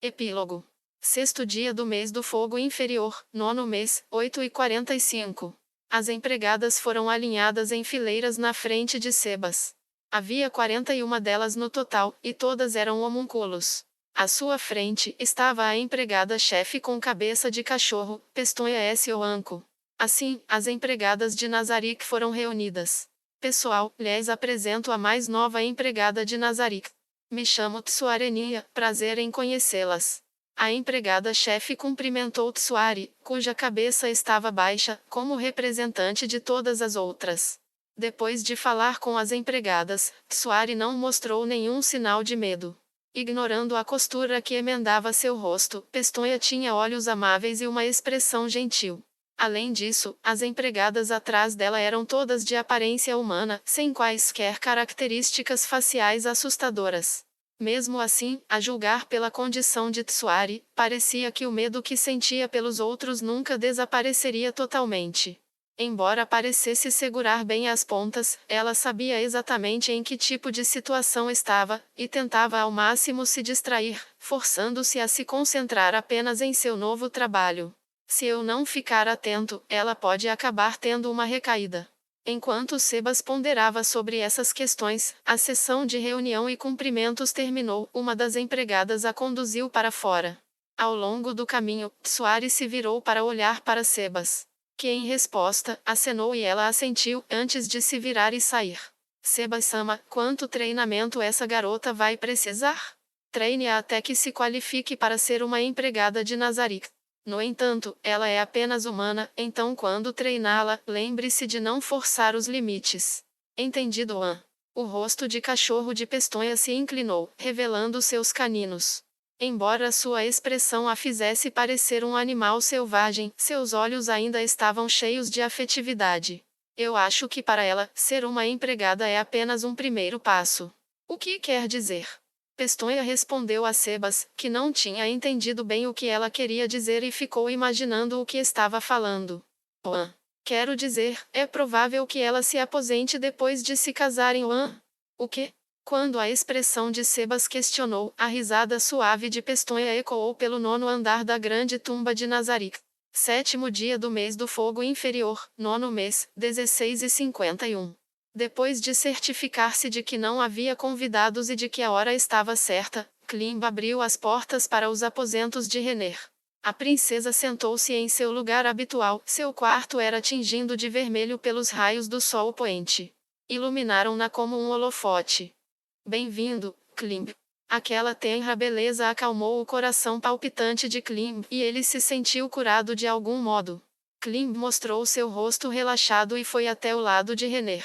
Epílogo. Sexto dia do mês do fogo inferior, nono mês, 8h45. As empregadas foram alinhadas em fileiras na frente de Sebas. Havia 41 delas no total, e todas eram homúnculos. À sua frente estava a empregada-chefe com cabeça de cachorro, Pestonha S. Oanco. Assim, as empregadas de Nazarick foram reunidas. Pessoal, lhes apresento a mais nova empregada de Nazarick. Me chamo Tsuareninha, prazer em conhecê-las. A empregada-chefe cumprimentou Tsuari, cuja cabeça estava baixa, como representante de todas as outras. Depois de falar com as empregadas, Tsuari não mostrou nenhum sinal de medo. Ignorando a costura que emendava seu rosto, Pestonha tinha olhos amáveis e uma expressão gentil. Além disso, as empregadas atrás dela eram todas de aparência humana, sem quaisquer características faciais assustadoras. Mesmo assim, a julgar pela condição de Tsuari, parecia que o medo que sentia pelos outros nunca desapareceria totalmente. Embora parecesse segurar bem as pontas, ela sabia exatamente em que tipo de situação estava, e tentava ao máximo se distrair, forçando-se a se concentrar apenas em seu novo trabalho. Se eu não ficar atento, ela pode acabar tendo uma recaída. Enquanto Sebas ponderava sobre essas questões, a sessão de reunião e cumprimentos terminou. Uma das empregadas a conduziu para fora. Ao longo do caminho, Tsuari se virou para olhar para Sebas, que em resposta, acenou e ela assentiu, antes de se virar e sair. Sebas-sama, quanto treinamento essa garota vai precisar? Treine-a até que se qualifique para ser uma empregada de Nazarick. No entanto, ela é apenas humana, então quando treiná-la, lembre-se de não forçar os limites. Entendido, An? O rosto de cachorro de Pestonha se inclinou, revelando seus caninos. Embora sua expressão a fizesse parecer um animal selvagem, seus olhos ainda estavam cheios de afetividade. Eu acho que para ela, ser uma empregada é apenas um primeiro passo. O que quer dizer? Pestonha respondeu a Sebas, que não tinha entendido bem o que ela queria dizer e ficou imaginando o que estava falando. Oan. Quero dizer, é provável que ela se aposente depois de se casarem. Oan. O quê? Quando a expressão de Sebas questionou, a risada suave de Pestonha ecoou pelo nono andar da grande tumba de Nazarick. Sétimo dia do mês do fogo inferior, nono mês, 16h51. Depois de certificar-se de que não havia convidados e de que a hora estava certa, Klimb abriu as portas para os aposentos de Renner. A princesa sentou-se em seu lugar habitual. Seu quarto era tingindo de vermelho pelos raios do sol poente. Iluminaram-na como um holofote. Bem-vindo, Klimb. Aquela tenra beleza acalmou o coração palpitante de Klimb, e ele se sentiu curado de algum modo. Klimb mostrou seu rosto relaxado e foi até o lado de Renner.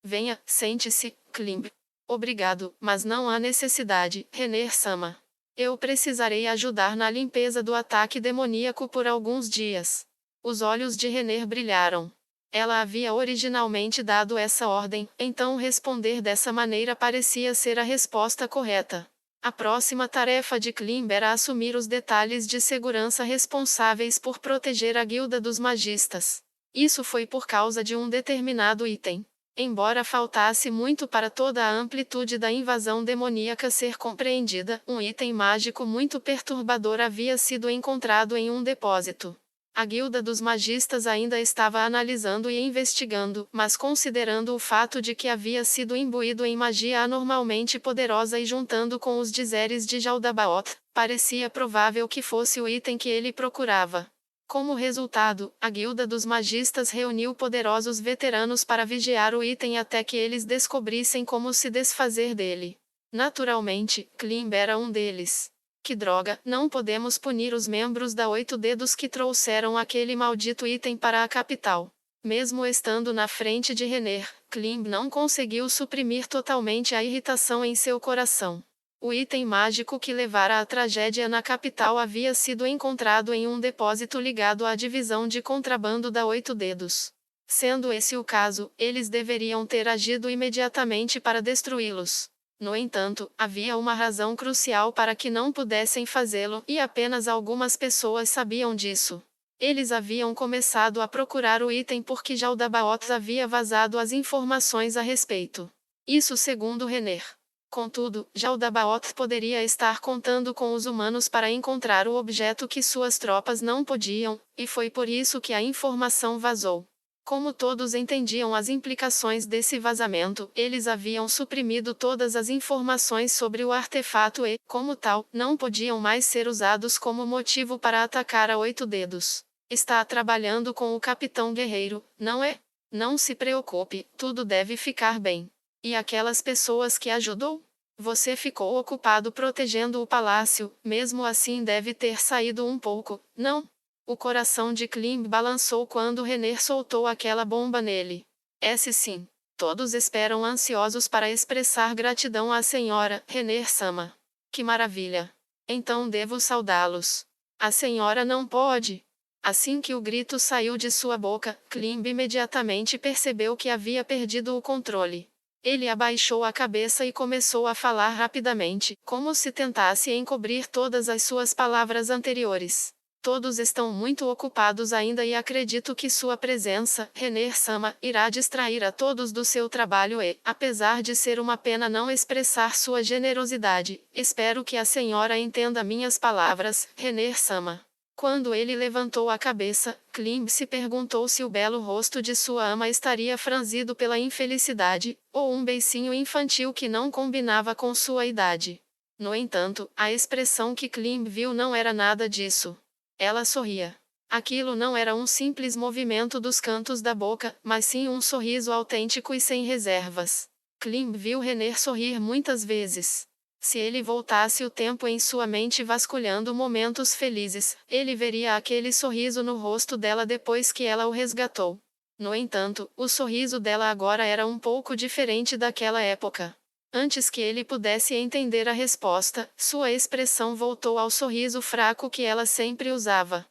Venha, sente-se, Klimb. Obrigado, mas não há necessidade, Renner-sama. Eu precisarei ajudar na limpeza do ataque demoníaco por alguns dias. Os olhos de Renner brilharam. Ela havia originalmente dado essa ordem, então responder dessa maneira parecia ser a resposta correta. A próxima tarefa de Klimb era assumir os detalhes de segurança responsáveis por proteger a Guilda dos Magistas. Isso foi por causa de um determinado item. Embora faltasse muito para toda a amplitude da invasão demoníaca ser compreendida, um item mágico muito perturbador havia sido encontrado em um depósito. A Guilda dos Magistas ainda estava analisando e investigando, mas considerando o fato de que havia sido imbuído em magia anormalmente poderosa e juntando com os dizeres de Jaldabaoth, parecia provável que fosse o item que ele procurava. Como resultado, a Guilda dos Magistas reuniu poderosos veteranos para vigiar o item até que eles descobrissem como se desfazer dele. Naturalmente, Klimb era um deles. Que droga, não podemos punir os membros da Oito Dedos que trouxeram aquele maldito item para a capital. Mesmo estando na frente de Renner, Klimb não conseguiu suprimir totalmente a irritação em seu coração. O item mágico que levara à tragédia na capital havia sido encontrado em um depósito ligado à divisão de contrabando da Oito Dedos. Sendo esse o caso, eles deveriam ter agido imediatamente para destruí-los. No entanto, havia uma razão crucial para que não pudessem fazê-lo, e apenas algumas pessoas sabiam disso. Eles haviam começado a procurar o item porque Jaldabaoth havia vazado as informações a respeito. Isso segundo Renner. Contudo, Jaldabaoth poderia estar contando com os humanos para encontrar o objeto que suas tropas não podiam, e foi por isso que a informação vazou. Como todos entendiam as implicações desse vazamento, eles haviam suprimido todas as informações sobre o artefato e, como tal, não podiam mais ser usados como motivo para atacar a 8 dedos. Está trabalhando com o Capitão Guerreiro, não é? Não se preocupe, tudo deve ficar bem. E aquelas pessoas que ajudou? Você ficou ocupado protegendo o palácio, mesmo assim deve ter saído um pouco, não? O coração de Klim balançou quando Renner soltou aquela bomba nele. Esse sim. Todos esperam ansiosos para expressar gratidão à senhora Renner-sama. Que maravilha! Então devo saudá-los. A senhora não pode. Assim que o grito saiu de sua boca, Klim imediatamente percebeu que havia perdido o controle. Ele abaixou a cabeça e começou a falar rapidamente, como se tentasse encobrir todas as suas palavras anteriores. Todos estão muito ocupados ainda e acredito que sua presença, Renner-sama, irá distrair a todos do seu trabalho e, apesar de ser uma pena não expressar sua generosidade, espero que a senhora entenda minhas palavras, Renner-sama. Quando ele levantou a cabeça, Klim se perguntou se o belo rosto de sua ama estaria franzido pela infelicidade, ou um beicinho infantil que não combinava com sua idade. No entanto, a expressão que Klim viu não era nada disso. Ela sorria. Aquilo não era um simples movimento dos cantos da boca, mas sim um sorriso autêntico e sem reservas. Klim viu Renner sorrir muitas vezes. Se ele voltasse o tempo em sua mente vasculhando momentos felizes, ele veria aquele sorriso no rosto dela depois que ela o resgatou. No entanto, o sorriso dela agora era um pouco diferente daquela época. Antes que ele pudesse entender a resposta, sua expressão voltou ao sorriso fraco que ela sempre usava.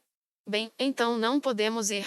Bem, então não podemos ir.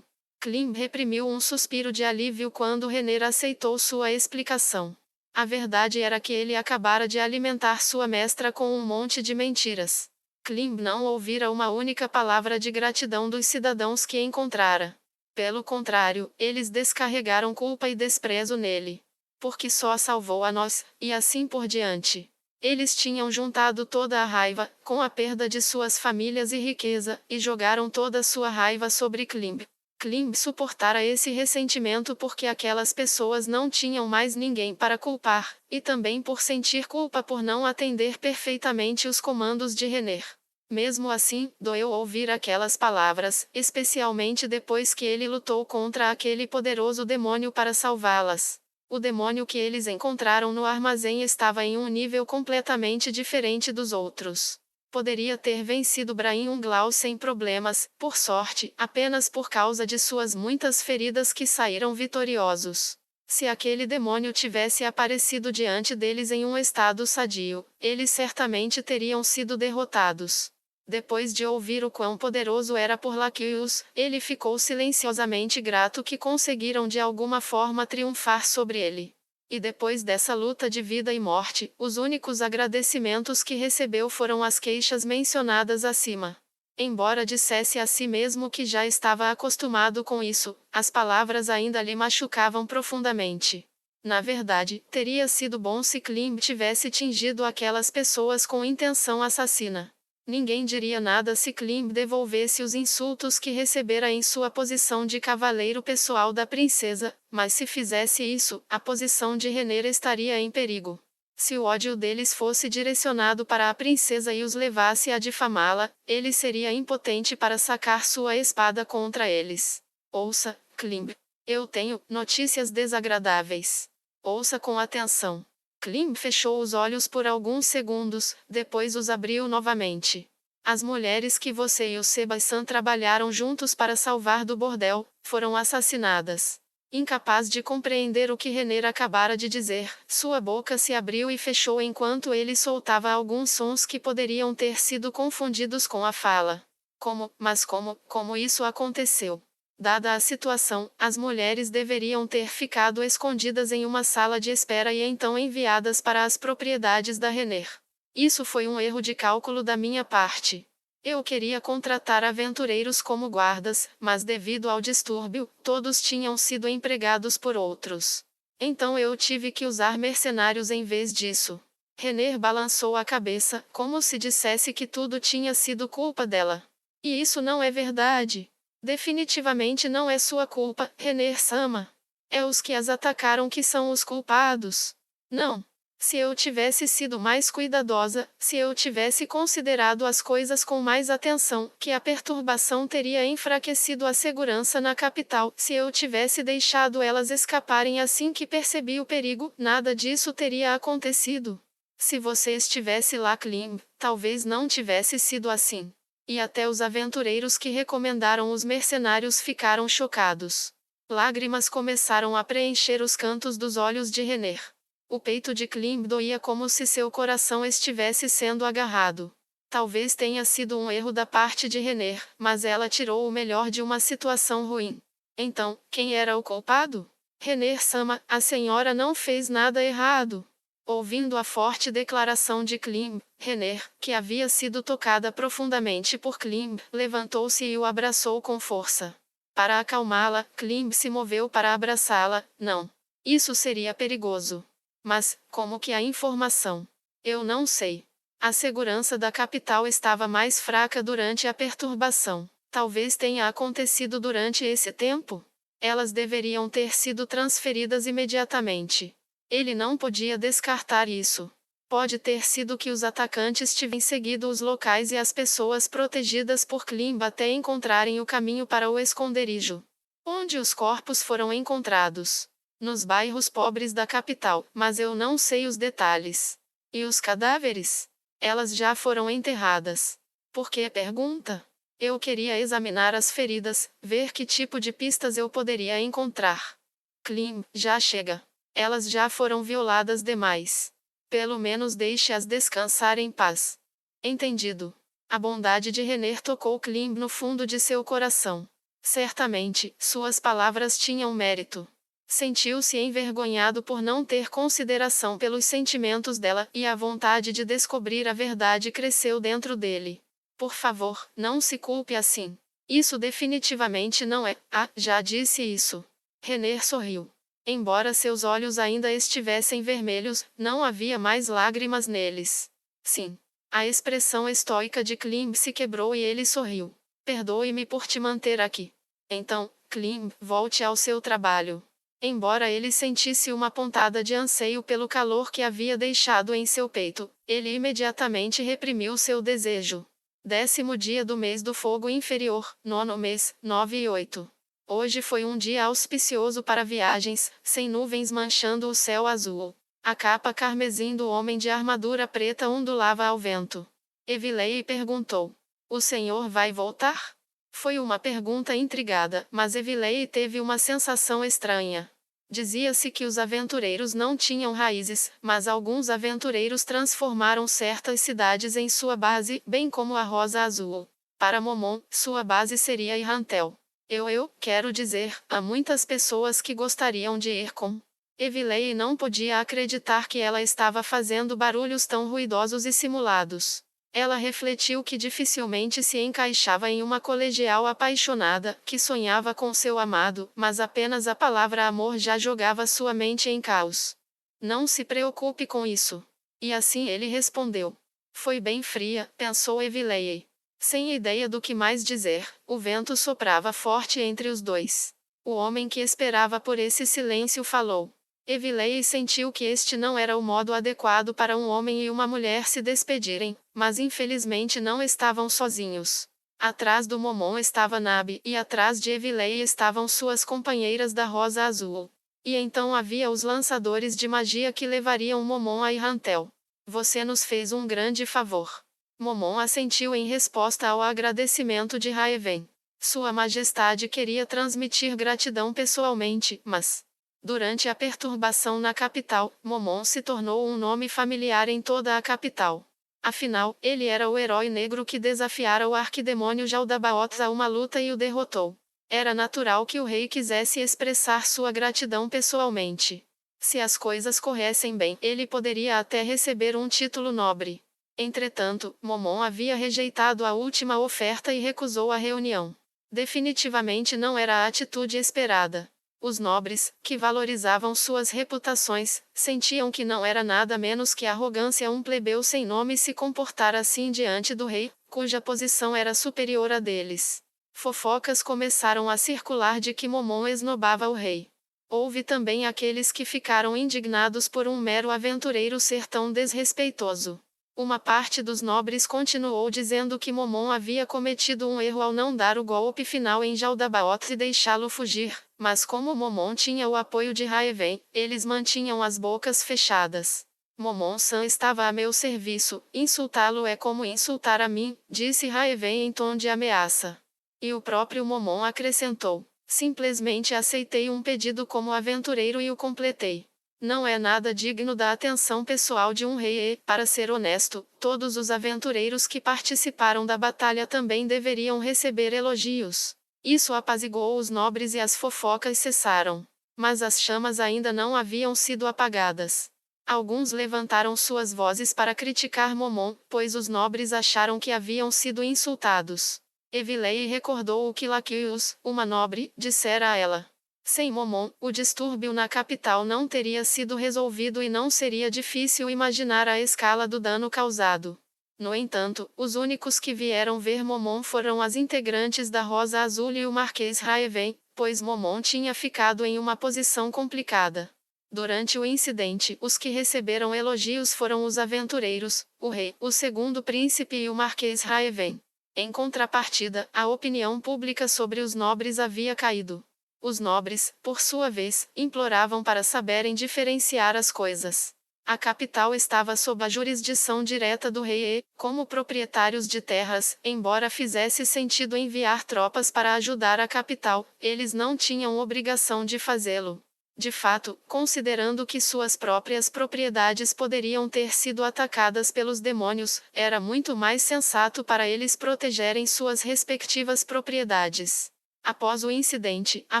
Klim reprimiu um suspiro de alívio quando Renner aceitou sua explicação. A verdade era que ele acabara de alimentar sua mestra com um monte de mentiras. Klim não ouvira uma única palavra de gratidão dos cidadãos que encontrara. Pelo contrário, eles descarregaram culpa e desprezo nele. Porque só salvou a nós, e assim por diante. Eles tinham juntado toda a raiva, com a perda de suas famílias e riqueza, e jogaram toda sua raiva sobre Klim. Klim suportara esse ressentimento porque aquelas pessoas não tinham mais ninguém para culpar, e também por sentir culpa por não atender perfeitamente os comandos de Renner. Mesmo assim, doeu ouvir aquelas palavras, especialmente depois que ele lutou contra aquele poderoso demônio para salvá-las. O demônio que eles encontraram no armazém estava em um nível completamente diferente dos outros. Poderia ter vencido Brahim Unglau sem problemas, por sorte, apenas por causa de suas muitas feridas que saíram vitoriosos. Se aquele demônio tivesse aparecido diante deles em um estado sadio, eles certamente teriam sido derrotados. Depois de ouvir o quão poderoso era por Laquius, ele ficou silenciosamente grato que conseguiram de alguma forma triunfar sobre ele. E depois dessa luta de vida e morte, os únicos agradecimentos que recebeu foram as queixas mencionadas acima. Embora dissesse a si mesmo que já estava acostumado com isso, as palavras ainda lhe machucavam profundamente. Na verdade, teria sido bom se Klim tivesse tingido aquelas pessoas com intenção assassina. Ninguém diria nada se Klim devolvesse os insultos que recebera em sua posição de cavaleiro pessoal da princesa, mas se fizesse isso, a posição de Renner estaria em perigo. Se o ódio deles fosse direcionado para a princesa e os levasse a difamá-la, ele seria impotente para sacar sua espada contra eles. Ouça, Klim. Eu tenho notícias desagradáveis. Ouça com atenção. Klim fechou os olhos por alguns segundos, depois os abriu novamente. As mulheres que você e o Sebastian trabalharam juntos para salvar do bordel, foram assassinadas. Incapaz de compreender o que Renner acabara de dizer, sua boca se abriu e fechou enquanto ele soltava alguns sons que poderiam ter sido confundidos com a fala. Como isso aconteceu? Dada a situação, as mulheres deveriam ter ficado escondidas em uma sala de espera e então enviadas para as propriedades da Renner. Isso foi um erro de cálculo da minha parte. Eu queria contratar aventureiros como guardas, mas devido ao distúrbio, todos tinham sido empregados por outros. Então eu tive que usar mercenários em vez disso. Renner balançou a cabeça, como se dissesse que tudo tinha sido culpa dela. E isso não é verdade. Definitivamente não é sua culpa, Renner-sama. É os que as atacaram que são os culpados. Não. Se eu tivesse sido mais cuidadosa, se eu tivesse considerado as coisas com mais atenção, que a perturbação teria enfraquecido a segurança na capital, se eu tivesse deixado elas escaparem assim que percebi o perigo, nada disso teria acontecido. Se você estivesse lá, Klim, talvez não tivesse sido assim. E até os aventureiros que recomendaram os mercenários ficaram chocados. Lágrimas começaram a preencher os cantos dos olhos de Renner. O peito de Klim doía como se seu coração estivesse sendo agarrado. Talvez tenha sido um erro da parte de Renner, mas ela tirou o melhor de uma situação ruim. Então, quem era o culpado? Renner-sama, a senhora não fez nada errado. Ouvindo a forte declaração de Klim, Renner, que havia sido tocada profundamente por Klim, levantou-se e o abraçou com força. Para acalmá-la, Klim se moveu para abraçá-la. Não. Isso seria perigoso. Mas, como que a informação? Eu não sei. A segurança da capital estava mais fraca durante a perturbação. Talvez tenha acontecido durante esse tempo? Elas deveriam ter sido transferidas imediatamente. Ele não podia descartar isso. Pode ter sido que os atacantes tivessem seguido os locais e as pessoas protegidas por Klimb até encontrarem o caminho para o esconderijo. Onde os corpos foram encontrados? Nos bairros pobres da capital, mas eu não sei os detalhes. E os cadáveres? Elas já foram enterradas. Por que pergunta? Eu queria examinar as feridas, ver que tipo de pistas eu poderia encontrar. Klim, já chega. Elas já foram violadas demais. Pelo menos deixe-as descansar em paz. Entendido. A bondade de Renner tocou Klim no fundo de seu coração. Certamente, suas palavras tinham mérito. Sentiu-se envergonhado por não ter consideração pelos sentimentos dela, e a vontade de descobrir a verdade cresceu dentro dele. Por favor, não se culpe assim. Isso definitivamente não é. Ah, já disse isso. Renner sorriu. Embora seus olhos ainda estivessem vermelhos, não havia mais lágrimas neles. Sim. A expressão estoica de Klim se quebrou e ele sorriu. Perdoe-me por te manter aqui. Então, Klim, volte ao seu trabalho. Embora ele sentisse uma pontada de anseio pelo calor que havia deixado em seu peito, ele imediatamente reprimiu seu desejo. 10º dia do mês do fogo inferior, 9º mês, 9 e 8. Hoje foi um dia auspicioso para viagens, sem nuvens manchando o céu azul. A capa carmesim do homem de armadura preta ondulava ao vento. Evilei perguntou: "O senhor vai voltar?" Foi uma pergunta intrigada, mas Evilei teve uma sensação estranha. Dizia-se que os aventureiros não tinham raízes, mas alguns aventureiros transformaram certas cidades em sua base, bem como a Rosa Azul. Para Momon, sua base seria Irrantel. Eu quero dizer, há muitas pessoas que gostariam de ir com. Evilei não podia acreditar que ela estava fazendo barulhos tão ruidosos e simulados. Ela refletiu que dificilmente se encaixava em uma colegial apaixonada, que sonhava com seu amado, mas apenas a palavra amor já jogava sua mente em caos. Não se preocupe com isso. E assim ele respondeu. Foi bem fria, pensou Evilei. Sem ideia do que mais dizer, o vento soprava forte entre os dois. O homem que esperava por esse silêncio falou. Evilei sentiu que este não era o modo adequado para um homem e uma mulher se despedirem, mas infelizmente não estavam sozinhos. Atrás do Momon estava Nabi, e atrás de Evilei estavam suas companheiras da Rosa Azul. E então havia os lançadores de magia que levariam Momon a Irrantel. Você nos fez um grande favor. Momon assentiu em resposta ao agradecimento de Raeven. Sua Majestade queria transmitir gratidão pessoalmente, mas... Durante a perturbação na capital, Momon se tornou um nome familiar em toda a capital. Afinal, ele era o herói negro que desafiara o arquidemônio Jaldabaoth a uma luta e o derrotou. Era natural que o rei quisesse expressar sua gratidão pessoalmente. Se as coisas corressem bem, ele poderia até receber um título nobre. Entretanto, Momon havia rejeitado a última oferta e recusou a reunião. Definitivamente não era a atitude esperada. Os nobres, que valorizavam suas reputações, sentiam que não era nada menos que arrogância um plebeu sem nome se comportar assim diante do rei, cuja posição era superior à deles. Fofocas começaram a circular de que Momon esnobava o rei. Houve também aqueles que ficaram indignados por um mero aventureiro ser tão desrespeitoso. Uma parte dos nobres continuou dizendo que Momon havia cometido um erro ao não dar o golpe final em Jaldabaoth e deixá-lo fugir, mas como Momon tinha o apoio de Raeven, eles mantinham as bocas fechadas. Momon-san estava a meu serviço, insultá-lo é como insultar a mim, disse Raeven em tom de ameaça. E o próprio Momon acrescentou: simplesmente aceitei um pedido como aventureiro e o completei. Não é nada digno da atenção pessoal de um rei e, para ser honesto, todos os aventureiros que participaram da batalha também deveriam receber elogios. Isso apaziguou os nobres e as fofocas cessaram. Mas as chamas ainda não haviam sido apagadas. Alguns levantaram suas vozes para criticar Momon, pois os nobres acharam que haviam sido insultados. Evilei recordou o que Laquius, uma nobre, dissera a ela. Sem Momon, o distúrbio na capital não teria sido resolvido e não seria difícil imaginar a escala do dano causado. No entanto, os únicos que vieram ver Momon foram as integrantes da Rosa Azul e o Marquês Raeven, pois Momon tinha ficado em uma posição complicada. Durante o incidente, os que receberam elogios foram os aventureiros, o rei, o segundo príncipe e o Marquês Raeven. Em contrapartida, a opinião pública sobre os nobres havia caído. Os nobres, por sua vez, imploravam para saberem diferenciar as coisas. A capital estava sob a jurisdição direta do rei e, como proprietários de terras, embora fizesse sentido enviar tropas para ajudar a capital, eles não tinham obrigação de fazê-lo. De fato, considerando que suas próprias propriedades poderiam ter sido atacadas pelos demônios, era muito mais sensato para eles protegerem suas respectivas propriedades. Após o incidente, a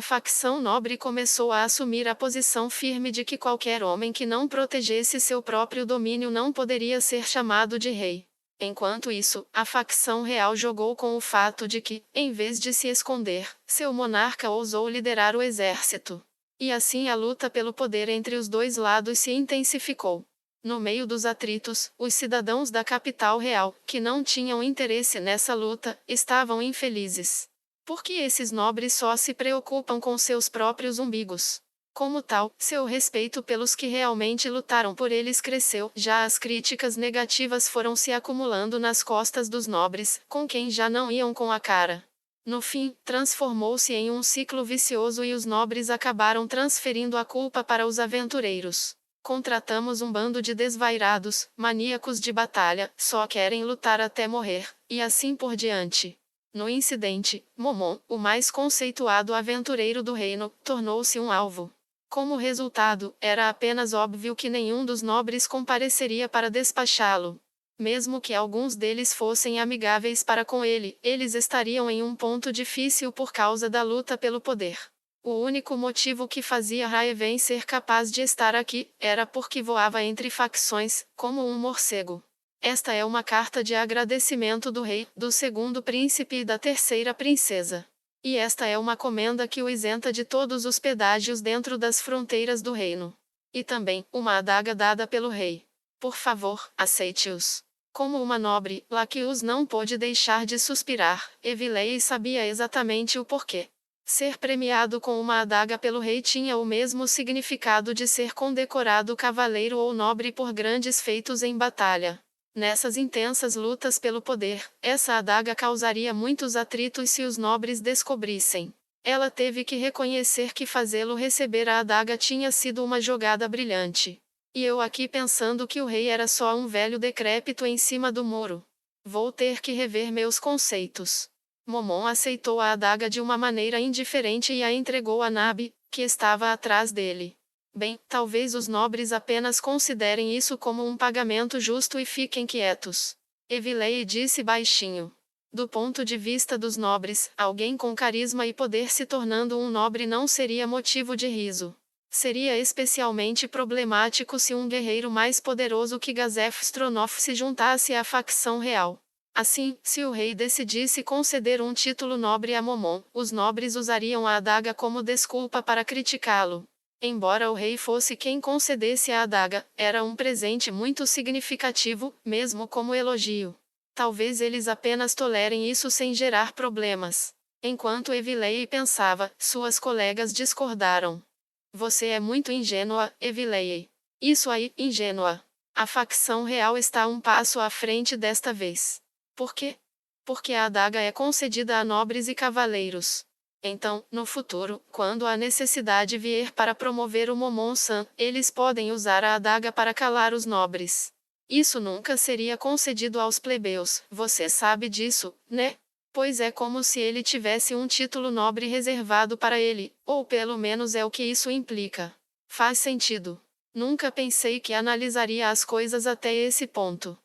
facção nobre começou a assumir a posição firme de que qualquer homem que não protegesse seu próprio domínio não poderia ser chamado de rei. Enquanto isso, a facção real jogou com o fato de que, em vez de se esconder, seu monarca ousou liderar o exército. E assim a luta pelo poder entre os dois lados se intensificou. No meio dos atritos, os cidadãos da capital real, que não tinham interesse nessa luta, estavam infelizes. Porque esses nobres só se preocupam com seus próprios umbigos. Como tal, seu respeito pelos que realmente lutaram por eles cresceu, já as críticas negativas foram se acumulando nas costas dos nobres, com quem já não iam com a cara. No fim, transformou-se em um ciclo vicioso e os nobres acabaram transferindo a culpa para os aventureiros. Contratamos um bando de desvairados, maníacos de batalha, só querem lutar até morrer, e assim por diante. No incidente, Momon, o mais conceituado aventureiro do reino, tornou-se um alvo. Como resultado, era apenas óbvio que nenhum dos nobres compareceria para despachá-lo. Mesmo que alguns deles fossem amigáveis para com ele, eles estariam em um ponto difícil por causa da luta pelo poder. O único motivo que fazia Raeven ser capaz de estar aqui, era porque voava entre facções, como um morcego. Esta é uma carta de agradecimento do rei, do segundo príncipe e da terceira princesa. E esta é uma comenda que o isenta de todos os pedágios dentro das fronteiras do reino. E também, uma adaga dada pelo rei. Por favor, aceite-os. Como uma nobre, Laquius não pôde deixar de suspirar, Evilei sabia exatamente o porquê. Ser premiado com uma adaga pelo rei tinha o mesmo significado de ser condecorado cavaleiro ou nobre por grandes feitos em batalha. Nessas intensas lutas pelo poder, essa adaga causaria muitos atritos se os nobres descobrissem. Ela teve que reconhecer que fazê-lo receber a adaga tinha sido uma jogada brilhante. E eu aqui pensando que o rei era só um velho decrépito em cima do muro. Vou ter que rever meus conceitos. Momon aceitou a adaga de uma maneira indiferente e a entregou a Nabi, que estava atrás dele. Bem, talvez os nobres apenas considerem isso como um pagamento justo e fiquem quietos. Evilei disse baixinho. Do ponto de vista dos nobres, alguém com carisma e poder se tornando um nobre não seria motivo de riso. Seria especialmente problemático se um guerreiro mais poderoso que Gazef Stronoff se juntasse à facção real. Assim, se o rei decidisse conceder um título nobre a Momon, os nobres usariam a adaga como desculpa para criticá-lo. Embora o rei fosse quem concedesse a adaga, era um presente muito significativo, mesmo como elogio. Talvez eles apenas tolerem isso sem gerar problemas. Enquanto Evilei pensava, suas colegas discordaram. Você é muito ingênua, Evilei. Isso aí, ingênua. A facção real está um passo à frente desta vez. Por quê? Porque a adaga é concedida a nobres e cavaleiros. Então, no futuro, quando a necessidade vier para promover o Momon-san, eles podem usar a adaga para calar os nobres. Isso nunca seria concedido aos plebeus, você sabe disso, né? Pois é como se ele tivesse um título nobre reservado para ele, ou pelo menos é o que isso implica. Faz sentido. Nunca pensei que analisaria as coisas até esse ponto.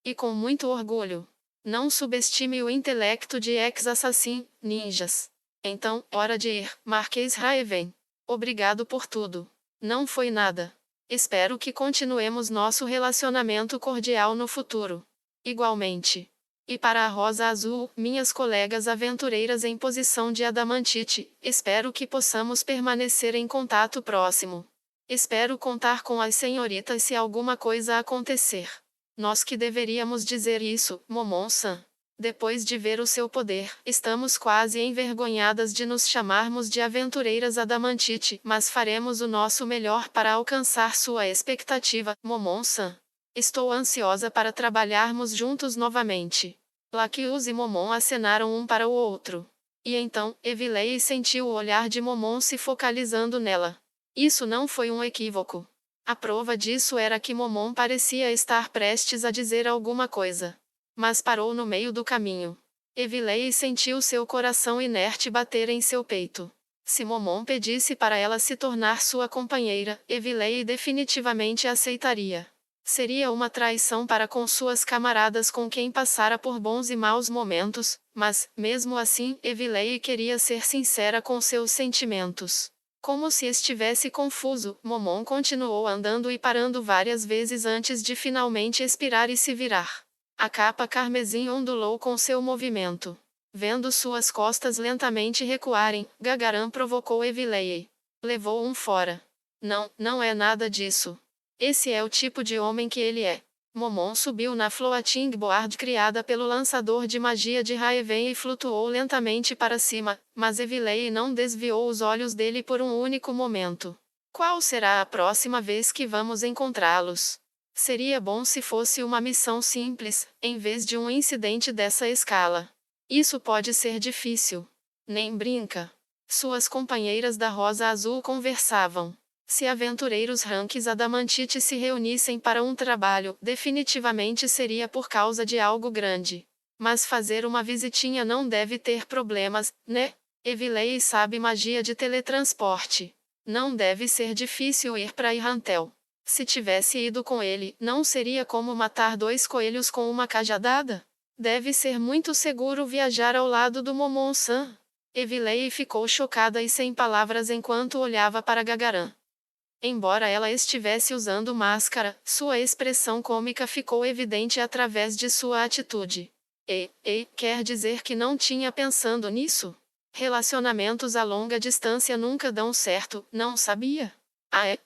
E com muito orgulho. Não subestime o intelecto de ex-assassin, ninjas. Então, hora de ir, Marquês Raven. Obrigado por tudo. Não foi nada. Espero que continuemos nosso relacionamento cordial no futuro. Igualmente. E para a Rosa Azul, minhas colegas aventureiras em posição de adamantite, espero que possamos permanecer em contato próximo. Espero contar com as senhoritas se alguma coisa acontecer. Nós que deveríamos dizer isso, Momon-san. Depois de ver o seu poder, estamos quase envergonhadas de nos chamarmos de aventureiras adamantite, mas faremos o nosso melhor para alcançar sua expectativa, Momon-san. Estou ansiosa para trabalharmos juntos novamente. Lakius e Momon acenaram um para o outro. E então, Evilei sentiu o olhar de Momon se focalizando nela. Isso não foi um equívoco. A prova disso era que Momon parecia estar prestes a dizer alguma coisa. Mas parou no meio do caminho. Evilei sentiu seu coração inerte bater em seu peito. Se Momon pedisse para ela se tornar sua companheira, Evilei definitivamente aceitaria. Seria uma traição para com suas camaradas com quem passara por bons e maus momentos, mas, mesmo assim, Evilei queria ser sincera com seus sentimentos. Como se estivesse confuso, Momon continuou andando e parando várias vezes antes de finalmente expirar e se virar. A capa carmesim ondulou com seu movimento. Vendo suas costas lentamente recuarem, Gagaram provocou Evilei. Levou um fora. Não, não é nada disso. Esse é o tipo de homem que ele é. Momon subiu na floating board criada pelo lançador de magia de Raeven e flutuou lentamente para cima, mas Evilei não desviou os olhos dele por um único momento. Qual será a próxima vez que vamos encontrá-los? Seria bom se fosse uma missão simples, em vez de um incidente dessa escala. Isso pode ser difícil. Nem brinca. Suas companheiras da Rosa Azul conversavam. Se aventureiros ranks adamantite se reunissem para um trabalho, definitivamente seria por causa de algo grande. Mas fazer uma visitinha não deve ter problemas, né? Evilei sabe magia de teletransporte. Não deve ser difícil ir para Irrantel. Se tivesse ido com ele, não seria como matar dois coelhos com uma cajadada? Deve ser muito seguro viajar ao lado do Momon-san. Evilei ficou chocada e sem palavras enquanto olhava para Gagaram. Embora ela estivesse usando máscara, sua expressão cômica ficou evidente através de sua atitude. Quer dizer que não tinha pensando nisso? Relacionamentos a longa distância nunca dão certo, não sabia?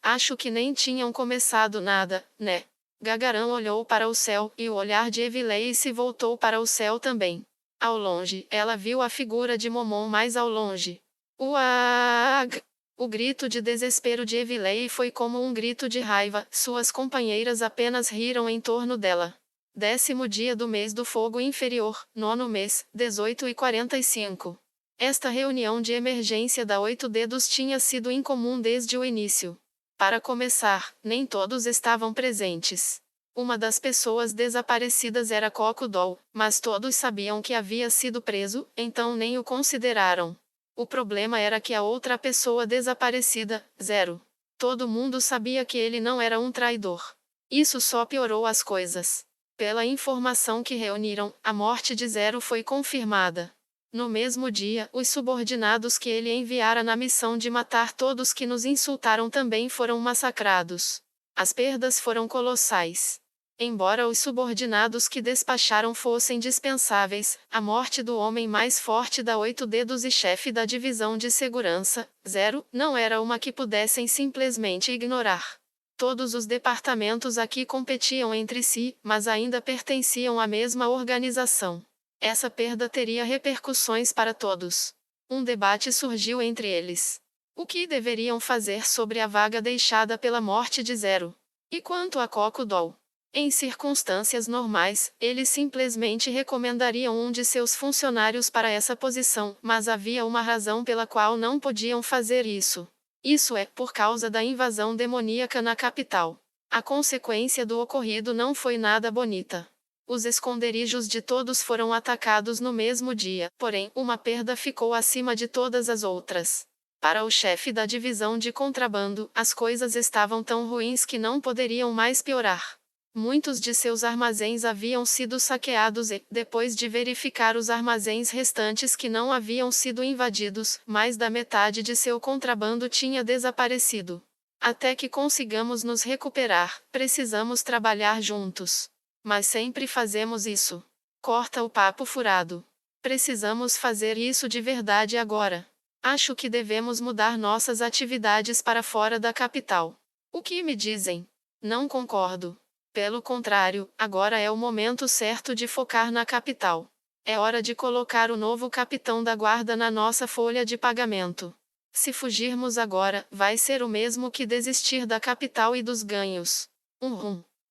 Acho que nem tinham começado nada, né? Gagaram olhou para o céu, e o olhar de Evilei se voltou para o céu também. Ao longe, ela viu a figura de Momon mais ao longe. Uag! O grito de desespero de Evilei foi como um grito de raiva, suas companheiras apenas riram em torno dela. 10º dia do mês do fogo inferior, 9º mês, 18h45. Esta reunião de emergência da 8 dedos tinha sido incomum desde o início. Para começar, nem todos estavam presentes. Uma das pessoas desaparecidas era Cocodol, mas todos sabiam que havia sido preso, então nem o consideraram. O problema era que a outra pessoa desaparecida, Zero. Todo mundo sabia que ele não era um traidor. Isso só piorou as coisas. Pela informação que reuniram, a morte de Zero foi confirmada. No mesmo dia, os subordinados que ele enviara na missão de matar todos que nos insultaram também foram massacrados. As perdas foram colossais. Embora os subordinados que despacharam fossem dispensáveis, a morte do homem mais forte da 8 dedos e chefe da divisão de segurança, 0, não era uma que pudessem simplesmente ignorar. Todos os departamentos aqui competiam entre si, mas ainda pertenciam à mesma organização. Essa perda teria repercussões para todos. Um debate surgiu entre eles. O que deveriam fazer sobre a vaga deixada pela morte de 0? E quanto a Crocodile? Em circunstâncias normais, eles simplesmente recomendariam um de seus funcionários para essa posição, mas havia uma razão pela qual não podiam fazer isso. Isso é, por causa da invasão demoníaca na capital. A consequência do ocorrido não foi nada bonita. Os esconderijos de todos foram atacados no mesmo dia, porém, uma perda ficou acima de todas as outras. Para o chefe da divisão de contrabando, as coisas estavam tão ruins que não poderiam mais piorar. Muitos de seus armazéns haviam sido saqueados e, depois de verificar os armazéns restantes que não haviam sido invadidos, mais da metade de seu contrabando tinha desaparecido. Até que consigamos nos recuperar, precisamos trabalhar juntos. Mas sempre fazemos isso. Corta o papo furado. Precisamos fazer isso de verdade agora. Acho que devemos mudar nossas atividades para fora da capital. O que me dizem? Não concordo. Pelo contrário, agora é o momento certo de focar na capital. É hora de colocar o novo capitão da guarda na nossa folha de pagamento. Se fugirmos agora, vai ser o mesmo que desistir da capital e dos ganhos.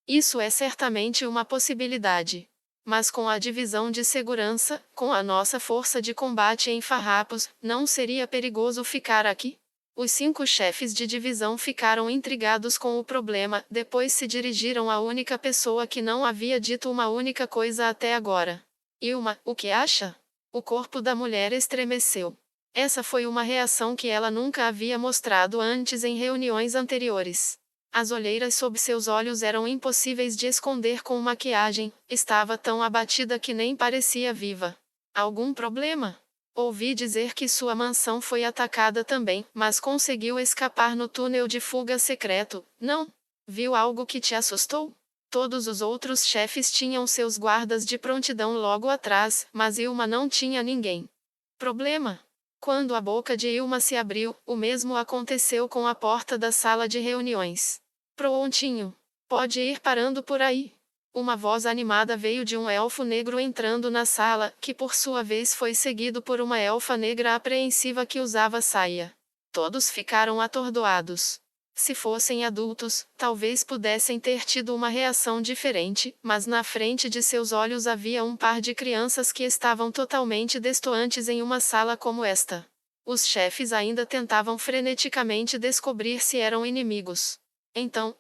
Isso é certamente uma possibilidade. Mas com a divisão de segurança, com a nossa força de combate em farrapos, não seria perigoso ficar aqui? Os 5 chefes de divisão ficaram intrigados com o problema, depois se dirigiram à única pessoa que não havia dito uma única coisa até agora. Ilma, o que acha? O corpo da mulher estremeceu. Essa foi uma reação que ela nunca havia mostrado antes em reuniões anteriores. As olheiras sob seus olhos eram impossíveis de esconder com maquiagem, estava tão abatida que nem parecia viva. Algum problema? Ouvi dizer que sua mansão foi atacada também, mas conseguiu escapar no túnel de fuga secreto, não? Viu algo que te assustou? Todos os outros chefes tinham seus guardas de prontidão logo atrás, mas Ilma não tinha ninguém. Problema? Quando a boca de Ilma se abriu, o mesmo aconteceu com a porta da sala de reuniões. Prontinho. Pode ir parando por aí. Uma voz animada veio de um elfo negro entrando na sala, que por sua vez foi seguido por uma elfa negra apreensiva que usava saia. Todos ficaram atordoados. Se fossem adultos, talvez pudessem ter tido uma reação diferente, mas na frente de seus olhos havia um par de crianças que estavam totalmente destoantes em uma sala como esta. Os chefes ainda tentavam freneticamente descobrir se eram inimigos. Então,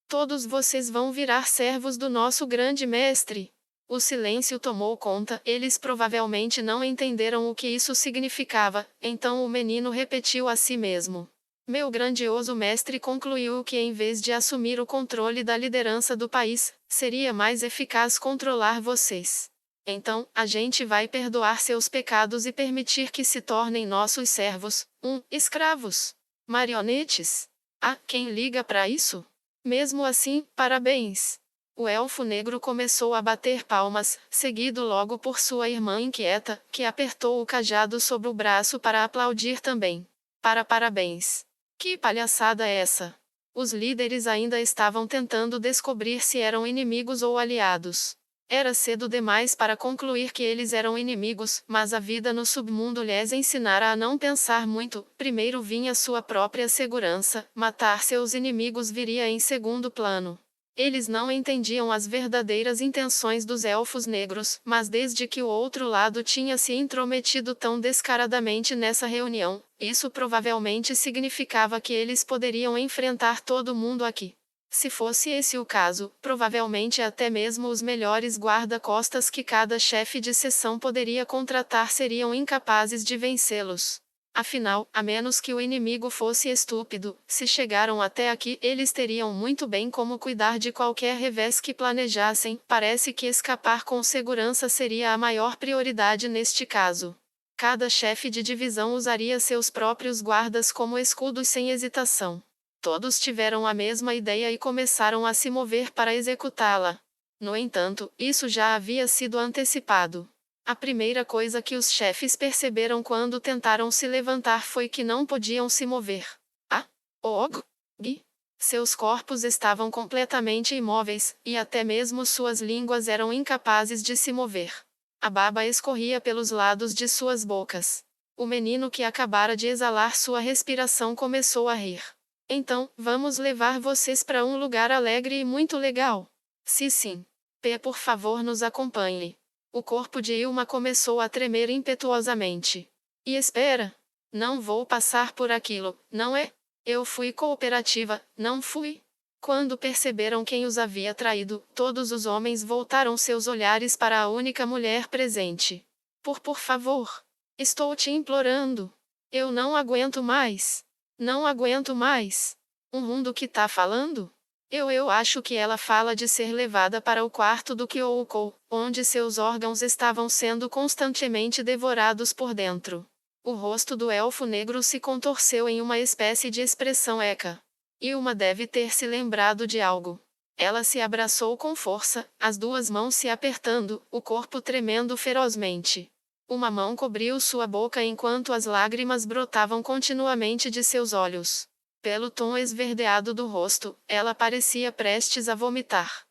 todos vocês vão virar servos do nosso grande mestre. O silêncio tomou conta, eles provavelmente não entenderam o que isso significava, então o menino repetiu a si mesmo. Meu grandioso mestre concluiu que em vez de assumir o controle da liderança do país, seria mais eficaz controlar vocês. Então, a gente vai perdoar seus pecados e permitir que se tornem nossos servos, escravos. Marionetes? Ah, quem liga para isso? Mesmo assim, parabéns. O elfo negro começou a bater palmas, seguido logo por sua irmã inquieta, que apertou o cajado sobre o braço para aplaudir também. Parabéns. Que palhaçada é essa? Os líderes ainda estavam tentando descobrir se eram inimigos ou aliados. Era cedo demais para concluir que eles eram inimigos, mas a vida no submundo lhes ensinara a não pensar muito. Primeiro vinha sua própria segurança, matar seus inimigos viria em segundo plano. Eles não entendiam as verdadeiras intenções dos elfos negros, mas desde que o outro lado tinha se intrometido tão descaradamente nessa reunião, isso provavelmente significava que eles poderiam enfrentar todo mundo aqui. Se fosse esse o caso, provavelmente até mesmo os melhores guarda-costas que cada chefe de seção poderia contratar seriam incapazes de vencê-los. Afinal, a menos que o inimigo fosse estúpido, se chegaram até aqui, eles teriam muito bem como cuidar de qualquer revés que planejassem. Parece que escapar com segurança seria a maior prioridade neste caso. Cada chefe de divisão usaria seus próprios guardas como escudos sem hesitação. Todos tiveram a mesma ideia e começaram a se mover para executá-la. No entanto, isso já havia sido antecipado. A primeira coisa que os chefes perceberam quando tentaram se levantar foi que não podiam se mover. Ah! Og! Gi! Seus corpos estavam completamente imóveis, e até mesmo suas línguas eram incapazes de se mover. A baba escorria pelos lados de suas bocas. O menino que acabara de exalar sua respiração começou a rir. Então, vamos levar vocês para um lugar alegre e muito legal. Sim. P, por favor, nos acompanhe. O corpo de Ilma começou a tremer impetuosamente. E espera! Não vou passar por aquilo, não é? Eu fui cooperativa, não fui? Quando perceberam quem os havia traído, todos os homens voltaram seus olhares para a única mulher presente. Por favor! Estou te implorando! Eu não aguento mais! Não aguento mais! Um mundo que tá falando? Eu acho que ela fala de ser levada para o quarto do Kyouko, onde seus órgãos estavam sendo constantemente devorados por dentro. O rosto do elfo negro se contorceu em uma espécie de expressão eca. Ilma deve ter se lembrado de algo. Ela se abraçou com força, as duas mãos se apertando, o corpo tremendo ferozmente. Uma mão cobriu sua boca enquanto as lágrimas brotavam continuamente de seus olhos. Pelo tom esverdeado do rosto, ela parecia prestes a vomitar.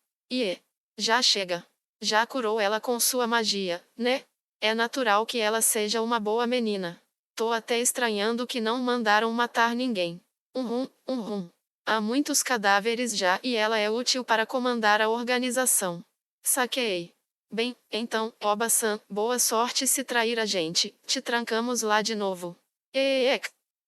Já chega. Já curou ela com sua magia, né? É natural que ela seja uma boa menina. Tô até estranhando que não mandaram matar ninguém. Há muitos cadáveres já e ela é útil para comandar a organização. Saquei. Bem, então, Oba-san, boa sorte se trair a gente, te trancamos lá de novo.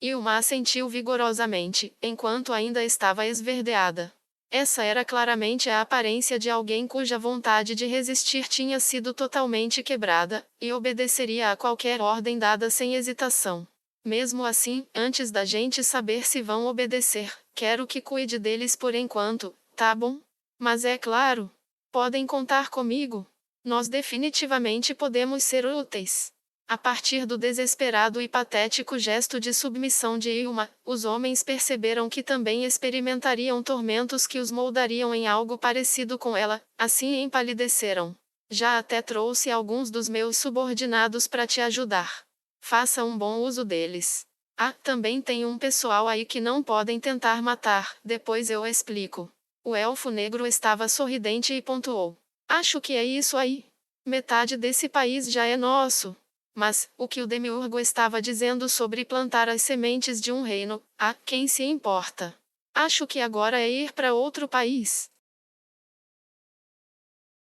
Ilma assentiu vigorosamente, enquanto ainda estava esverdeada. Essa era claramente a aparência de alguém cuja vontade de resistir tinha sido totalmente quebrada, e obedeceria a qualquer ordem dada sem hesitação. Mesmo assim, antes da gente saber se vão obedecer, quero que cuide deles por enquanto, tá bom? Mas é claro. Podem contar comigo. Nós definitivamente podemos ser úteis. A partir do desesperado e patético gesto de submissão de Ilma, os homens perceberam que também experimentariam tormentos que os moldariam em algo parecido com ela, assim empalideceram. Já até trouxe alguns dos meus subordinados para te ajudar. Faça um bom uso deles. Ah, também tem um pessoal aí que não podem tentar matar, depois eu explico. O elfo negro estava sorridente e pontuou. Acho que é isso aí. Metade desse país já é nosso. Mas, o que o demiurgo estava dizendo sobre plantar as sementes de um reino, quem se importa? Acho que agora é ir para outro país.